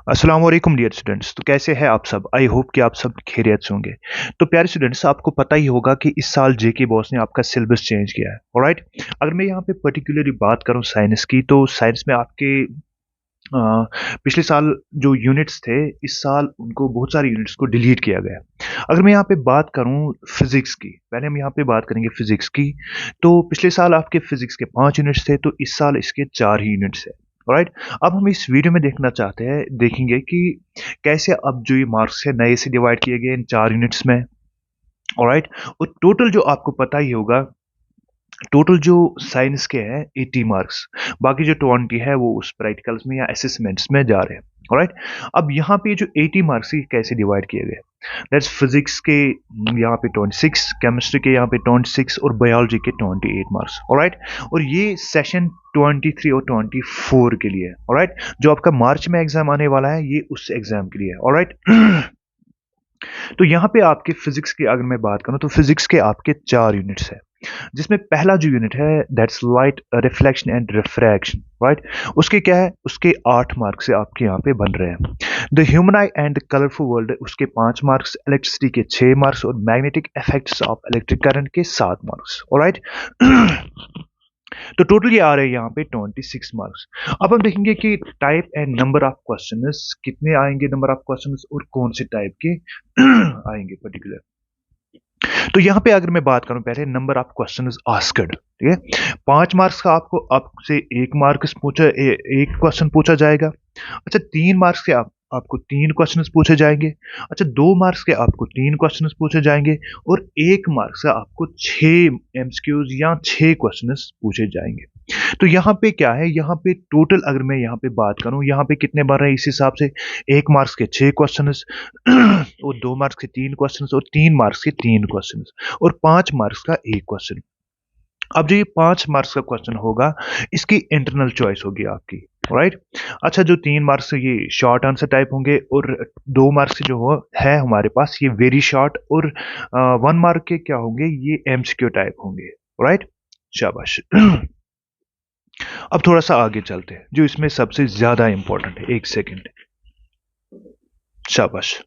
अस्सलाम वालेकुम dear students. तो कैसे हैं आप सब? आई होप कि आप सब खैरियत से होंगे। तो प्यारे स्टूडेंट्स, आपको पता ही होगा कि इस साल जेके बॉस ने आपका सिलेबस चेंज किया है। ऑलराइट, अगर मैं यहाँ पे पर्टिकुलरली बात करूँ साइंस की, तो साइंस में आपके पिछले साल जो यूनिट्स थे, इस साल उनको बहुत सारे यूनिट्स को डिलीट किया गया है। अगर मैं यहाँ पे बात करूँ फिजिक्स की, पहले हम यहाँ पे बात करेंगे फिजिक्स की। तो पिछले साल आपके फिजिक्स के 5 यूनिट्स थे, तो इस साल इसके 4 ही यूनिट्स है। राइट, अब हम इस वीडियो में देखना चाहते हैं, देखेंगे कि कैसे अब जो ये मार्क्स है नए से डिवाइड किए गए इन 4 यूनिट्स में। ऑलराइट, और टोटल जो आपको पता ही होगा, टोटल जो साइंस के हैं 80 मार्क्स, बाकी जो 20 है वो उस प्रैक्टिकल्स में या असेसमेंट्स में जा रहे हैं। ऑलराइट, अब यहाँ पे जो 80 मार्क्स ही कैसे डिवाइड किए गए, दैट्स फिजिक्स के यहाँ पे 26, केमिस्ट्री के यहाँ पे 26 और बायोलॉजी के 28 मार्क्स। ऑलराइट, और ये सेशन 23 और 24 के लिए है। ऑलराइट, जो आपका मार्च में एग्जाम आने वाला है ये उस एग्जाम के लिए है। ऑलराइट, तो यहाँ पे आपके फिजिक्स की अगर मैं बात करूँ, तो फिजिक्स के आपके 4 यूनिट्स है, जिसमें पहला जो यूनिट है that's light reflection and refraction. Right, उसके क्या है, उसके 8 मार्क्स से आपके यहाँ पे बन रहे हैं। The human I and the colourful world, उसके 5 मार्क्स, इलेक्ट्रिसिटी के 6 मार्क्स और magnetic effects of electric current के 7 मार्क्स। ऑलराइट, तो टोटल ये आ रहे हैं यहाँ पे 26 मार्क्स। अब हम देखेंगे कि type and number of questions कितने आएंगे, नंबर ऑफ क्वेश्चंस और कौन से टाइप के आएंगे पर्टिकुलर। तो यहाँ पे अगर मैं बात करूं, पहले नंबर ऑफ क्वेश्चंस आस्क्ड, ठीक है। 5 मार्क्स का आपको आपसे एक मार्क्स पूछा, एक क्वेश्चन पूछा जाएगा। अच्छा, 3 मार्क्स के आपको 3 क्वेश्चंस पूछे जाएंगे। अच्छा, 2 मार्क्स के आपको 3 क्वेश्चंस पूछे जाएंगे और 1 मार्क्स का आपको 6 एमसीक्यूज या 6 क्वेश्चंस पूछे जाएंगे। तो यहाँ पे क्या है, यहाँ पे टोटल अगर मैं यहाँ पे बात करूँ, यहाँ पे कितने बन रहे हैं इस हिसाब से, 1 मार्क्स के 6 क्वेश्चंस और 2 मार्क्स के 3 क्वेश्चंस और 3 मार्क्स के 3 क्वेश्चंस और 5 मार्क्स का 1 क्वेश्चन। अब जो ये 5 मार्क्स का क्वेश्चन होगा, इसकी इंटरनल चॉइस होगी आपकी। राइट, अच्छा, जो 3 मार्क्स ये शॉर्ट आंसर टाइप होंगे और 2 मार्क्स जो है हमारे पास ये वेरी शॉर्ट और 1 मार्क के क्या होंगे, ये एमसीक्यू टाइप होंगे। राइट, शाबाश। अब थोड़ा सा आगे चलते हैं, जो इसमें सबसे ज्यादा इंपॉर्टेंट है। एक सेकंड, शाबाश,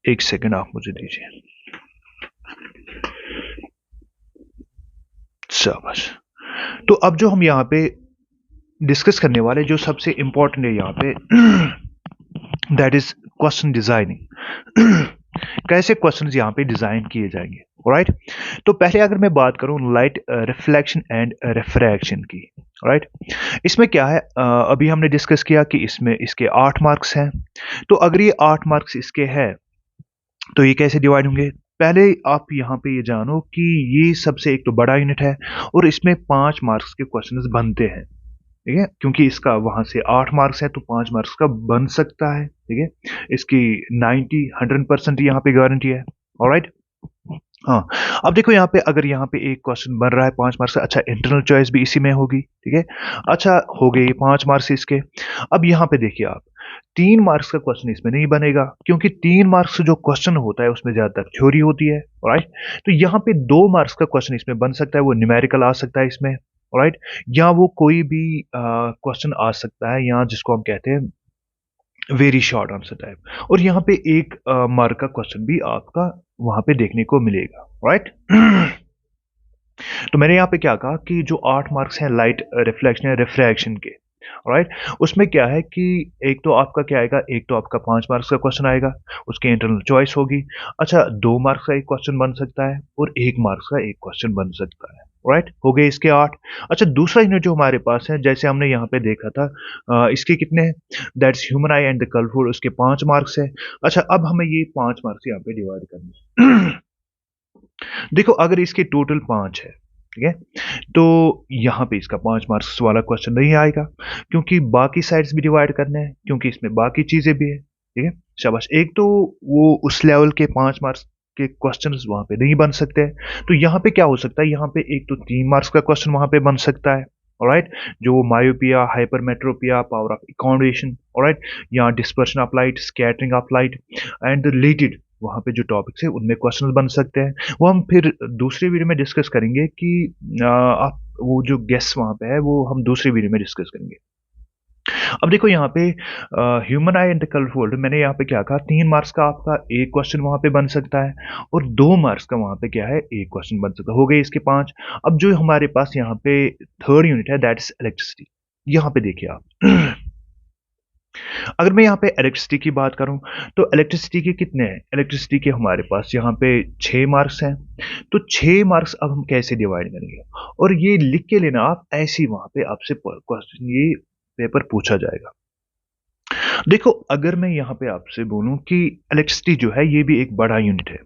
एक सेकंड आप मुझे दीजिए, शाबाश। तो अब जो हम यहाँ पे डिस्कस करने वाले, जो सबसे इंपॉर्टेंट है यहाँ पे, दैट इज क्वेश्चन डिजाइनिंग। कैसे क्वेश्चंस यहाँ पे डिजाइन किए जाएंगे। राइट, तो पहले अगर मैं बात करूं लाइट रिफ्लेक्शन एंड रिफ्रैक्शन की। राइट, इसमें क्या है, अभी हमने डिस्कस किया कि इसमें इसके 8 मार्क्स हैं। तो अगर ये 8 मार्क्स इसके हैं, तो ये कैसे डिवाइड होंगे। पहले आप यहाँ पे ये जानो कि ये सबसे एक तो बड़ा यूनिट है और इसमें 5 मार्क्स के क्वेश्चंस बनते हैं। ठीक है, क्योंकि इसका वहां से 8 मार्क्स है तो 5 मार्क्स का बन सकता है। ठीक है, इसकी 100% यहाँ पे गारंटी है। ऑलराइट, हाँ। अब देखो यहाँ पे, अगर यहाँ पे एक क्वेश्चन बन रहा है 5 मार्क्स का, अच्छा, इंटरनल चॉइस भी इसी में होगी। ठीक है, अच्छा, हो गए 5 मार्क्स इसके। अब यहाँ पे देखिए आप, 3 मार्क्स का क्वेश्चन इसमें नहीं बनेगा, क्योंकि 3 मार्क्स जो क्वेश्चन होता है उसमें ज्यादातर थ्योरी होती है। राइट, तो यहाँ पे 2 मार्क्स का क्वेश्चन इसमें बन सकता है, वो न्यूमेरिकल आ सकता है इसमें। राइट, या वो कोई भी क्वेश्चन आ सकता है, या जिसको हम कहते हैं वेरी शॉर्ट आंसर टाइप, और यहाँ पे एक मार्क का क्वेश्चन भी आपका वहां पे देखने को मिलेगा। राइट, तो मैंने यहाँ पे क्या कहा कि जो 8 मार्क्स हैं लाइट रिफ्लेक्शन या रिफ्रैक्शन के, राइट, उसमें क्या है कि एक तो आपका क्या आएगा, एक तो आपका 5 मार्क्स का क्वेश्चन आएगा, उसकी इंटरनल चॉइस होगी। अच्छा, 2 मार्क्स का एक क्वेश्चन बन सकता है और 1 मार्क्स का एक क्वेश्चन बन सकता है। राइट, हो गए इसके 8। अच्छा, दूसरा यूनिट जो हमारे पास है, जैसे हमने यहाँ पे देखा था, इसके कितने हैं, that's human I and the colourful, उसके 5 मार्क्स है। अच्छा, अब हमें ये 5 मार्क्स यहाँ पे डिवाइड करने हैं। देखो, अगर इसके टोटल 5 है, ठीक है, तो यहाँ पे इसका 5 मार्क्स वाला क्वेश्चन नहीं आएगा, क्योंकि बाकी साइड्स भी डिवाइड करने हैं, क्योंकि इसमें बाकी चीजें भी है। ठीक है, शाबाश। एक तो वो उस लेवल के 5 मार्क्स के क्वेश्चंस वहां पे नहीं बन सकते हैं, तो यहाँ पे क्या हो सकता है, यहाँ पे एक तो 3 मार्क्स का क्वेश्चन वहां पे बन सकता है। ऑलराइट, जो myopia, hypermetropia, power of accommodation, alright, या dispersion of light, scattering of light and related वहां पे जो टॉपिक्स है उनमें क्वेश्चंस बन सकते हैं। वो हम फिर दूसरी वीडियो में डिस्कस करेंगे कि आप वो जो गेस वहां पे है वो हम दूसरी वीडियो में डिस्कस करेंगे। अब देखो यहाँ पे human I and the colourful, मैंने यहाँ पे क्या कहा, 3 मार्क्स का आपका एक क्वेश्चन वहां पे बन सकता है और 2 मार्क्स का वहां पे क्या है, एक क्वेश्चन बन सकता है। हो गए इसके 5। अब जो हमारे पास यहाँ पे थर्ड यूनिट है, दैट इज इलेक्ट्रिसिटी। यहाँ पे देखिए आप अगर मैं यहाँ पे इलेक्ट्रिसिटी की बात करूं तो इलेक्ट्रिसिटी के कितने हैं, इलेक्ट्रिसिटी के हमारे पास यहाँ पे 6 मार्क्स हैं। तो 6 मार्क्स अब हम कैसे डिवाइड करेंगे, और ये लिख के लेना आप, ऐसे ही वहां पे आपसे क्वेश्चन ये पेपर पूछा जाएगा। देखो अगर मैं यहाँ पे आपसे बोलूं कि इलेक्ट्रिसिटी जो है ये भी एक बड़ा यूनिट है,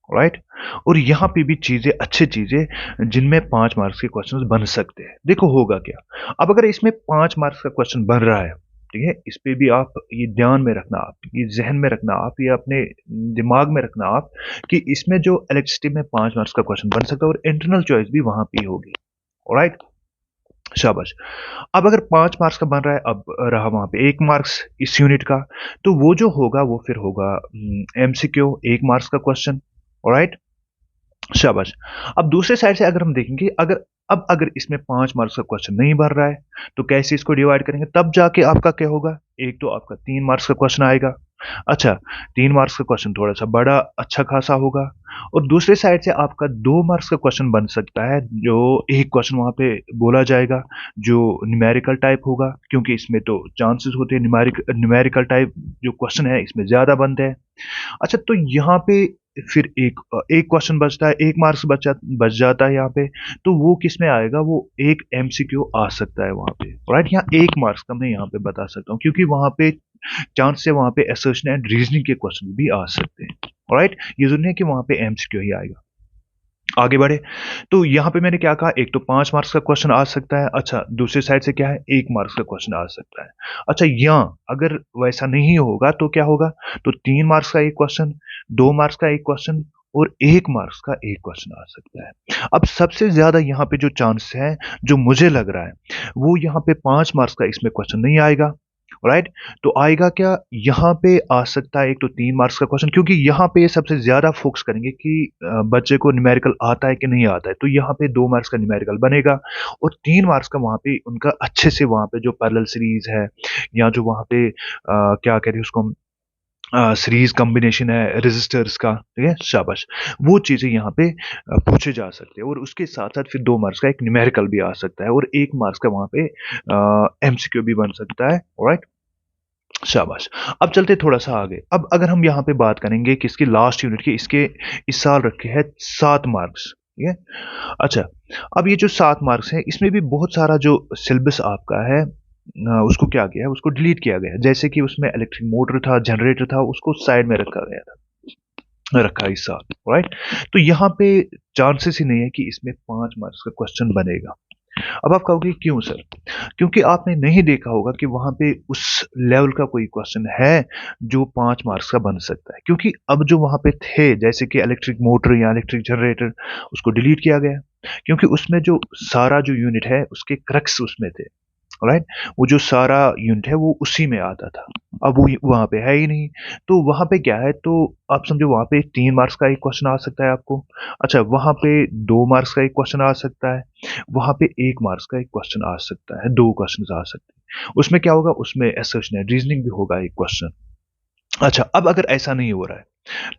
राइट, और यहाँ पे भी चीजें, अच्छी चीजें जिनमें 5 मार्क्स के क्वेश्चन बन सकते हैं। देखो होगा क्या, अब अगर इसमें 5 मार्क्स का क्वेश्चन बन रहा है, ठीक है, इस पे भी आप ये ध्यान में रखना, आप ये जहन में रखना, आप ये अपने दिमाग में रखना आप, कि इसमें जो इलेक्ट्रिसिटी में 5 मार्क्स का क्वेश्चन बन सकता है और इंटरनल चॉइस भी वहां पे होगी, राइट, शाबाश। अब अगर 5 मार्क्स का बन रहा है, अब रहा वहां पे 1 मार्क्स इस यूनिट का, तो वो जो होगा वो फिर होगा एमसीक्यू, 1 मार्क्स का क्वेश्चन, राइट, शाबाश। अब दूसरे साइड से अगर हम देखेंगे, अगर इसमें 5 मार्क्स का क्वेश्चन नहीं भर रहा है, तो कैसे इसको डिवाइड करेंगे, तब जाके आपका क्या होगा, एक तो आपका 3 मार्क्स का क्वेश्चन आएगा। अच्छा, 3 मार्क्स का क्वेश्चन थोड़ा सा बड़ा अच्छा खासा होगा, और दूसरे साइड से आपका 2 मार्क्स का क्वेश्चन बन सकता है, जो एक क्वेश्चन वहां पे बोला जाएगा जो न्यूमेरिकल टाइप होगा, क्योंकि इसमें तो चांसेस होते हैं न्यूमेरिकल टाइप जो क्वेश्चन है इसमें ज्यादा बनते हैं। अच्छा, तो यहाँ पे फिर एक क्वेश्चन बचता है, 1 मार्क्स बच जाता है यहाँ पे, तो वो किस में आएगा, वो एक एमसीक्यू आ सकता है वहां पे, राइट। यहाँ 1 मार्क्स का मैं यहाँ पे बता सकता हूँ, क्योंकि वहां पे चांस से वहां पे असर्शन एंड रीजनिंग के क्वेश्चन भी आ सकते हैं, राइट। ये जरूरी है कि वहां पे एमसीक्यू ही आएगा। आगे बढ़े, तो यहाँ पे मैंने क्या कहा, एक तो 5 मार्क्स का क्वेश्चन आ सकता है। अच्छा, दूसरे साइड से क्या है, 1 मार्क्स का क्वेश्चन आ सकता है। अच्छा, यहाँ अगर वैसा नहीं होगा तो क्या होगा, तो 3 मार्क्स का एक क्वेश्चन, 2 मार्क्स का एक क्वेश्चन और 1 मार्क्स का एक क्वेश्चन आ सकता है। अब सबसे ज्यादा यहाँ पे जो चांस है, जो मुझे लग रहा है, वो यहाँ पे 5 मार्क्स का इसमें क्वेश्चन नहीं आएगा, राइट। तो आएगा क्या, यहाँ पे आ सकता है एक तो 3 मार्क्स का क्वेश्चन, क्योंकि यहाँ पे सबसे ज्यादा फोकस करेंगे कि बच्चे को न्यूमेरिकल आता है कि नहीं आता है, तो यहाँ पे 2 मार्क्स का न्यूमेरिकल बनेगा, और 3 मार्क्स का वहां पे उनका अच्छे से वहां पे जो पैरेलल सीरीज है, या जो वहां पे क्या कहते हैं उसको, सीरीज कॉम्बिनेशन है रेजिस्टर्स का, ठीक है, शाबाश, वो चीजें यहाँ पे पूछे जा सकते हैं, और उसके साथ साथ फिर 2 मार्क्स का एक न्यूमेरिकल भी आ सकता है, और 1 मार्क्स का वहां पे एमसीक्यू भी बन सकता है, राइट, शाबाश। अब चलते थोड़ा सा आगे, अब अगर हम यहाँ पे बात करेंगे कि इसकी लास्ट यूनिट की, इसके इस साल रखे हैं 7 मार्क्स, ठीक है। अच्छा, अब ये जो 7 मार्क्स है, इसमें भी बहुत सारा जो सिलेबस आपका है, उसको क्या किया है, उसको डिलीट किया गया है। जैसे कि उसमें इलेक्ट्रिक मोटर था, जनरेटर था, उसको साइड में रखा गया था, रखा इस साल, राइट। तो यहाँ पे चांसेस ही नहीं है कि इसमें 5 मार्क्स का क्वेश्चन बनेगा। अब आप कहोगे क्यों सर, क्योंकि आपने नहीं देखा होगा कि वहां पे उस लेवल का कोई क्वेश्चन है जो 5 मार्क्स का बन सकता है, क्योंकि अब जो वहां पे थे, जैसे कि इलेक्ट्रिक मोटर या इलेक्ट्रिक जनरेटर, उसको डिलीट किया गया, क्योंकि उसमें जो सारा जो यूनिट है उसके क्रक्स उसमें थे, राइट। वो जो सारा यूनिट है वो उसी में आता था, अब वो वहां पे है ही नहीं। तो वहां पे क्या है, तो आप समझो वहां पे 3 मार्क्स का एक क्वेश्चन आ सकता है आपको। अच्छा, वहां पे 2 मार्क्स का एक क्वेश्चन आ सकता है, वहां पे 1 मार्क्स का एक क्वेश्चन आ सकता है, 2 क्वेश्चन आ सकते हैं। उसमें क्या होगा, उसमें असर्शन है, रीजनिंग भी होगा एक क्वेश्चन। अच्छा, अब अगर ऐसा नहीं हो रहा है,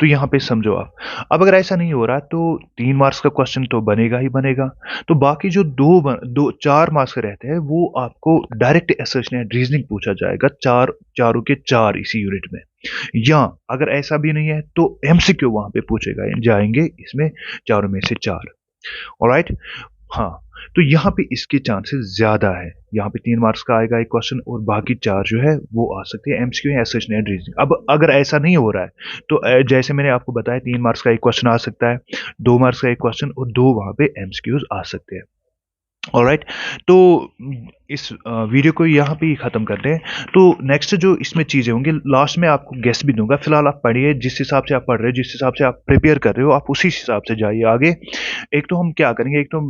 तो यहाँ पे समझो आप, अब अगर ऐसा नहीं हो रहा तो 3 मार्क्स का क्वेश्चन तो बनेगा ही बनेगा। तो बाकी जो 4 मार्क्स के रहते हैं, वो आपको डायरेक्ट असर्शन एंड रीजनिंग पूछा जाएगा, चारों के चार इसी यूनिट में। या अगर ऐसा भी नहीं है तो एमसीक्यू वहां पे पूछेगा जाएंगे इसमें, चारों में से 4, ऑलराइट। हाँ, तो यहाँ पे इसके चांसेस ज्यादा है, यहाँ पे 3 मार्क्स का आएगा एक क्वेश्चन, और बाकी 4 जो है वो आ सकते हैं एमसीक्यू या एसएच एंड रीजनिंग। अब अगर ऐसा नहीं हो रहा है तो जैसे मैंने आपको बताया, 3 मार्क्स का एक क्वेश्चन आ सकता है, 2 मार्क्स का एक क्वेश्चन, और 2 वहां पे एमसीक्यूज आ सकते हैं, ऑलराइट। तो इस वीडियो को यहाँ पे ही ख़त्म करते हैं। तो नेक्स्ट जो इसमें चीज़ें होंगी, लास्ट में आपको गेस भी दूंगा। फिलहाल आप पढ़िए, जिस हिसाब से आप पढ़ रहे हो, जिस हिसाब से आप प्रिपेयर कर रहे हो, आप उसी हिसाब से जाइए आगे। एक तो हम क्या करेंगे, एक तो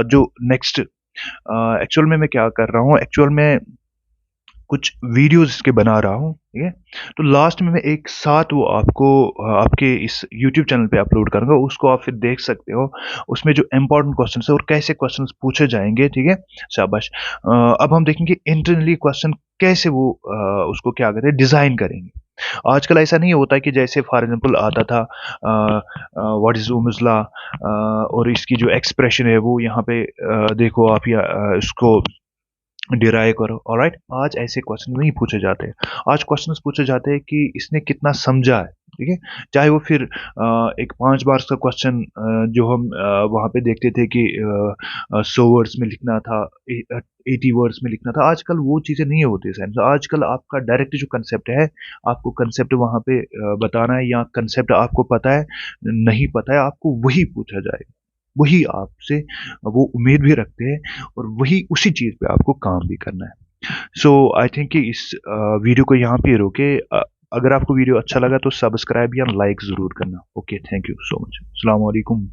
जो नेक्स्ट एक्चुअल में मैं क्या कर रहा हूँ, एक्चुअल में कुछ वीडियोस इसके बना रहा हूँ, ठीक है। तो लास्ट में मैं एक साथ वो आपको आपके इस यूट्यूब चैनल पे अपलोड करूंगा, उसको आप फिर देख सकते हो। उसमें जो इंपॉर्टेंट क्वेश्चन है और कैसे क्वेश्चन पूछे जाएंगे, ठीक है, शाबाश। अब हम देखेंगे इंटरनली क्वेश्चन कैसे वो उसको क्या कहते हैं डिज़ाइन करेंगे। आजकल ऐसा नहीं होता कि जैसे फॉर एग्जांपल आता था व्हाट इज़ ओम्स लॉ, और इसकी जो एक्सप्रेशन है वो यहाँ पे देखो आप या इसको डिराइव करो। ऑलराइट, आज ऐसे क्वेश्चन नहीं पूछे जाते। आज क्वेश्चंस पूछे जाते हैं कि इसने कितना समझा है। ठीक है, चाहे वो फिर एक 5 मार्क्स का क्वेश्चन जो हम वहाँ पे देखते थे कि 100 वर्ड्स में लिखना था, 80 वर्ड्स में लिखना था। आजकल वो चीज़ें नहीं होती साइंस में। आजकल आपका डायरेक्ट जो कंसेप्ट है, आपको कंसेप्ट वहाँ पे बताना है, या कंसेप्ट आपको पता है, नहीं पता है, आपको वही पूछा जाएगा। वही आपसे वो उम्मीद भी रखते हैं, और वही उसी चीज़ पे आपको काम भी करना है। सो आई थिंक कि इस वीडियो को यहाँ पे रोके। अगर आपको वीडियो अच्छा लगा तो सब्सक्राइब या लाइक ज़रूर करना। Okay, thank you so much. अस्सलाम वालेकुम।